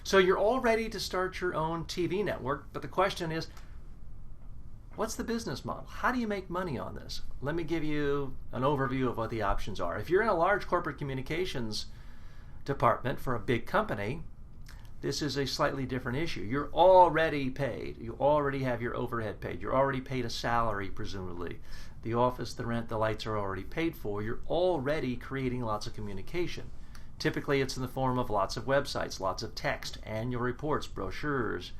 So you're all ready to start your own TV network, but the question is, what's the business model? How do you make money on this? Let me give you an overview of what the options are. If you're in a large corporate communications department for a big company, this is a slightly different issue. You're already paid. You already have your overhead paid. You're already paid a salary, presumably. The office, the rent, the lights are already paid for. You're already creating lots of communication. Typically, it's in the form of lots of websites, lots of text, annual reports, brochures,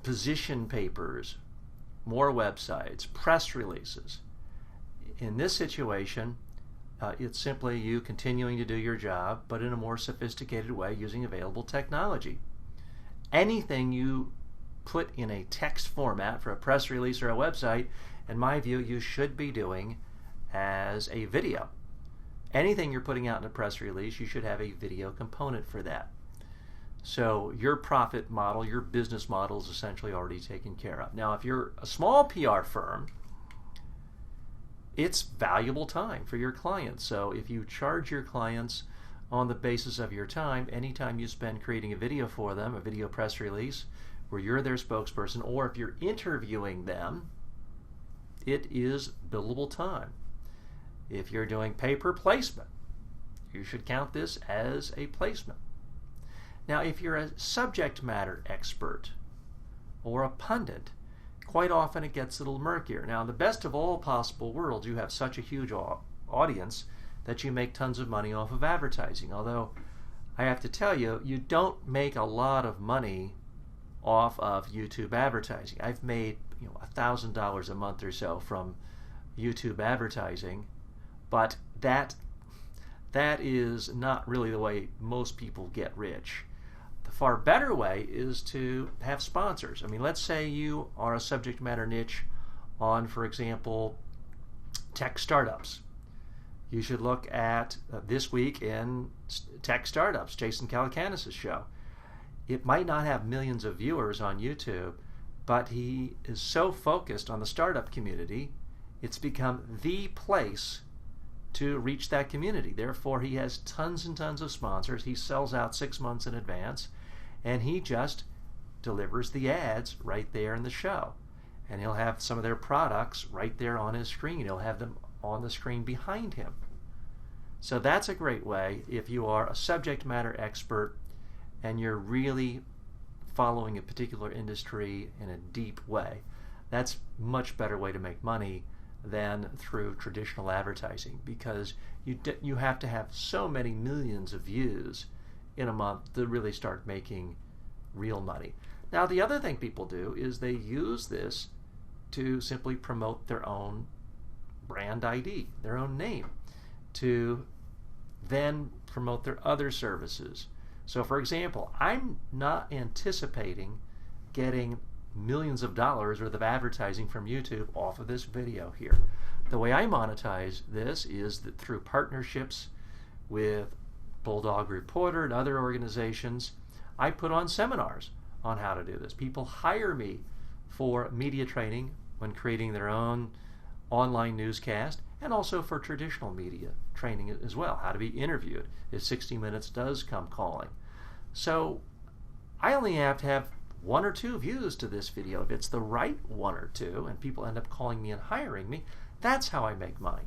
position papers, more websites, press releases. In this situation, it's simply you continuing to do your job, but in a more sophisticated way using available technology. Anything you put in a text format for a press release or a website, in my view, you should be doing as a video. Anything you're putting out in a press release, you should have a video component for that. So your profit model, your business model is essentially already taken care of. Now, if you're a small PR firm, it's valuable time for your clients. So if you charge your clients on the basis of your time, anytime you spend creating a video for them, a video press release, where you're their spokesperson, or if you're interviewing them, it is billable time. If you're doing pay-per placement, you should count this as a placement. Now, if you're a subject matter expert or a pundit, quite often it gets a little murkier. Now, in the best of all possible worlds, you have such a huge audience that you make tons of money off of advertising. Although, I have to tell you, you don't make a lot of money off of YouTube advertising. I've made $1,000 a month or so from YouTube advertising, but that is not really the way most people get rich. The far better way is to have sponsors. I mean, let's say you are a subject matter niche on, for example, tech startups. You should look at This Week in Tech Startups, Jason Calacanis' show. It might not have millions of viewers on YouTube, but he is so focused on the startup community, it's become the place to reach that community. Therefore, he has tons and tons of sponsors. He sells out 6 months in advance, and he just delivers the ads right there in the show. And he'll have some of their products right there on his screen. He'll have them on the screen behind him. So that's a great way if you are a subject matter expert and you're really following a particular industry in a deep way. That's a much better way to make money than through traditional advertising, because you have to have so many millions of views in a month to really start making real money. Now, the other thing people do is they use this to simply promote their own brand ID, their own name, to then promote their other services. So, for example, I'm not anticipating getting millions of dollars worth of advertising from YouTube off of this video here. The way I monetize this is that through partnerships with Bulldog Reporter and other organizations. I put on seminars on how to do this. People hire me for media training when creating their own online newscast, and also for traditional media training as well, how to be interviewed if 60 Minutes does come calling. So I only have to have 1 or 2 views to this video. If it's the right 1 or 2 and people end up calling me and hiring me, that's how I make money.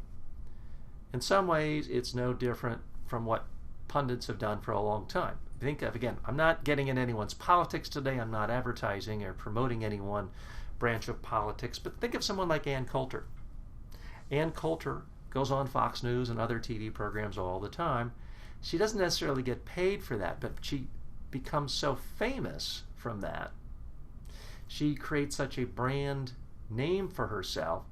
In some ways, it's no different from what pundits have done for a long time. Think of, again, I'm not getting in anyone's politics today. I'm not advertising or promoting any one branch of politics, but think of someone like Ann Coulter. Ann Coulter goes on Fox News and other TV programs all the time. She doesn't necessarily get paid for that, but she becomes so famous from that. She creates such a brand name for herself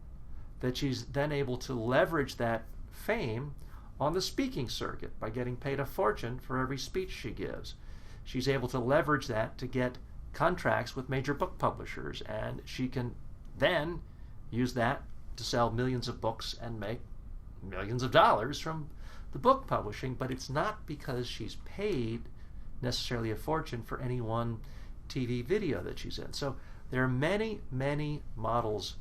that she's then able to leverage that fame on the speaking circuit by getting paid a fortune for every speech she gives. She's able to leverage that to get contracts with major book publishers, and she can then use that to sell millions of books and make millions of dollars from the book publishing. But it's not because she's paid necessarily a fortune for any one TV video that she's in. So there are many, many models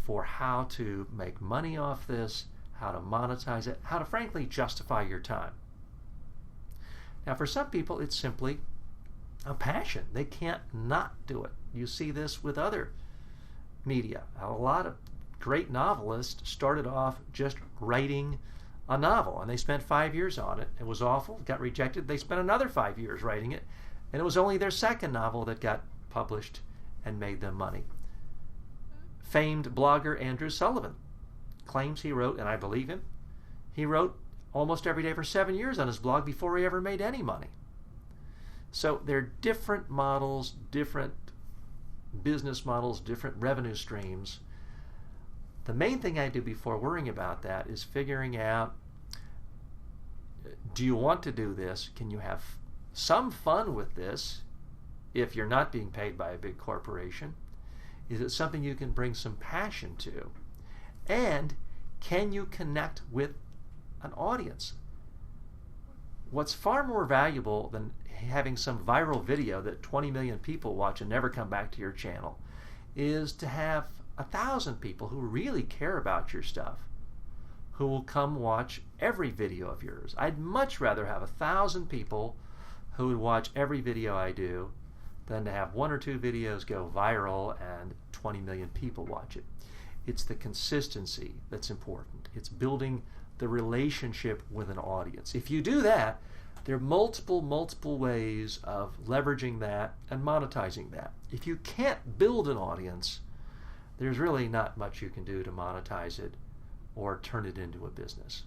for how to make money off this, how to monetize it, how to frankly justify your time. Now, for some people, it's simply a passion. They can't not do it. You see this with other media. A lot of great novelists started off just writing a novel, and they spent 5 years on it. It was awful, got rejected. They spent another 5 years writing it, and it was only their second novel that got published and made them money. Famed blogger Andrew Sullivan claims he wrote, and I believe him, he wrote almost every day for 7 years on his blog before he ever made any money. So there are different models, different business models, different revenue streams. The main thing I do before worrying about that is figuring out, do you want to do this? Can you have some fun with this if you're not being paid by a big corporation? Is it something you can bring some passion to? And can you connect with an audience? What's far more valuable than having some viral video that 20 million people watch and never come back to your channel is to have 1,000 people who really care about your stuff, who will come watch every video of yours. I'd much rather have 1,000 people who would watch every video I do than to have 1 or 2 videos go viral and 20 million people watch it. It's the consistency that's important. It's building the relationship with an audience. If you do that, there are multiple ways of leveraging that and monetizing that. If you can't build an audience, there's really not much you can do to monetize it or turn it into a business.